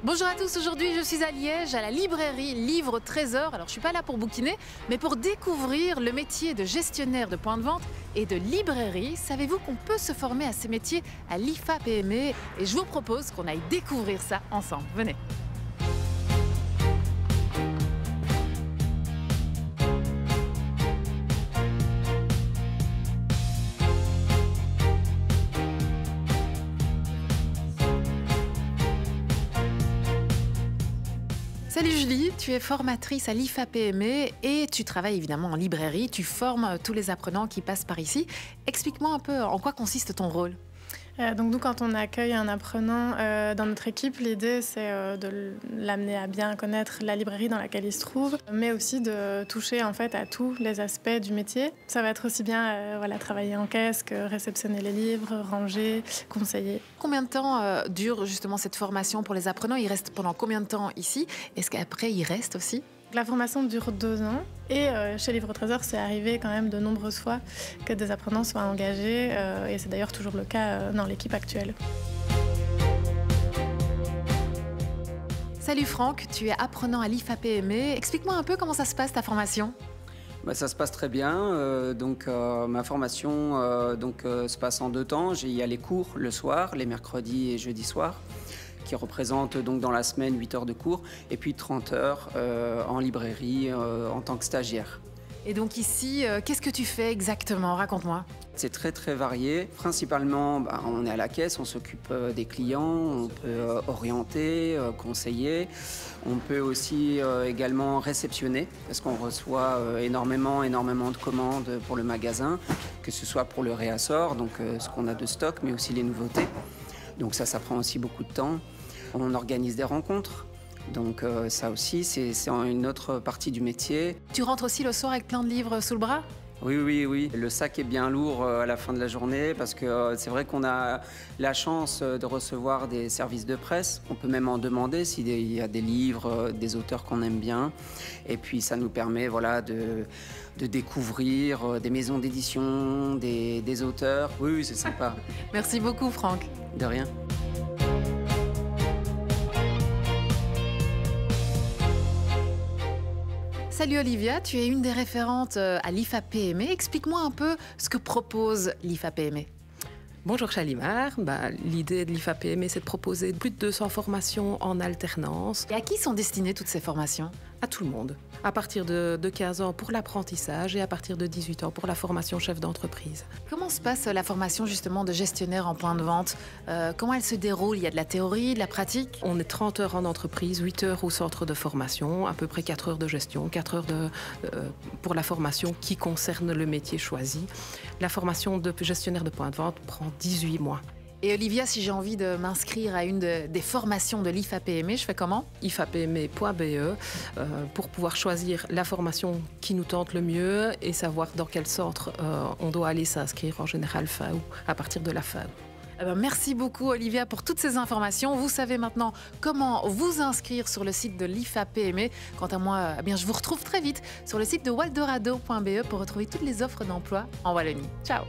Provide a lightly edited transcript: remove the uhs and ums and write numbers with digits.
Bonjour à tous, aujourd'hui je suis à Liège, à la librairie Livre Trésor. Alors je suis pas là pour bouquiner, mais pour découvrir le métier de gestionnaire de point de vente et de librairie. Savez-vous qu'on peut se former à ces métiers à l'IFA PME? Et je vous propose qu'on aille découvrir ça ensemble. Venez. Salut Julie, tu es formatrice à l'IFA PME et tu travailles évidemment en librairie. Tu formes tous les apprenants qui passent par ici. Explique-moi un peu en quoi consiste ton rôle. Donc nous, quand on accueille un apprenant dans notre équipe, l'idée c'est de l'amener à bien connaître la librairie dans laquelle il se trouve, mais aussi de toucher en fait à tous les aspects du métier. Ça va être aussi bien travailler en caisse que réceptionner les livres, ranger, conseiller. Combien de temps dure justement cette formation pour les apprenants? Ils restent pendant combien de temps ici? Est-ce qu'après ils restent aussi? La formation dure 2 ans et chez Livre Trésor, c'est arrivé quand même de nombreuses fois que des apprenants soient engagés et c'est d'ailleurs toujours le cas dans l'équipe actuelle. Salut Franck, tu es apprenant à l'IFA PME. Explique-moi un peu comment ça se passe ta formation. Ça se passe très bien. Ma formation se passe en 2 temps. Il y a les cours le soir, les mercredis et jeudis soirs, qui représentent donc dans la semaine 8 heures de cours, et puis 30 heures en librairie en tant que stagiaire. Et donc ici, qu'est-ce que tu fais exactement? Raconte-moi. C'est très très varié. Principalement, on est à la caisse, on s'occupe des clients, on peut orienter, conseiller. On peut aussi également réceptionner, parce qu'on reçoit énormément de commandes pour le magasin, que ce soit pour le réassort, donc ce qu'on a de stock, mais aussi les nouveautés. Donc ça prend aussi beaucoup de temps. On organise des rencontres. Donc ça aussi, c'est une autre partie du métier. Tu rentres aussi le soir avec plein de livres sous le bras? Oui. Le sac est bien lourd à la fin de la journée parce que c'est vrai qu'on a la chance de recevoir des services de presse. On peut même en demander s'il y a des livres, des auteurs qu'on aime bien. Et puis ça nous permet de découvrir des maisons d'édition, des auteurs. Oui, c'est sympa. Merci beaucoup Franck. De rien. Salut Olivia, tu es une des référentes à l'IFA PME. Explique-moi un peu ce que propose l'IFA PME. Bonjour Chalimar, l'idée de l'IFA PME c'est de proposer plus de 200 formations en alternance. Et à qui sont destinées toutes ces formations? À tout le monde, à partir de 15 ans pour l'apprentissage et à partir de 18 ans pour la formation chef d'entreprise. Comment se passe la formation justement de gestionnaire en point de vente? Comment elle se déroule? Il y a de la théorie, de la pratique? On est 30 heures en entreprise, 8 heures au centre de formation, à peu près 4 heures de gestion, 4 heures pour la formation qui concerne le métier choisi. La formation de gestionnaire de point de vente prend 18 mois. Et Olivia, si j'ai envie de m'inscrire à une des formations de l'IFA PME, je fais comment? ifapme.be pour pouvoir choisir la formation qui nous tente le mieux et savoir dans quel centre on doit aller s'inscrire, en général FAO, à partir de la FAO. Merci beaucoup Olivia pour toutes ces informations. Vous savez maintenant comment vous inscrire sur le site de l'IFA PME. Quant à moi, je vous retrouve très vite sur le site de waldorado.be pour retrouver toutes les offres d'emploi en Wallonie. Ciao!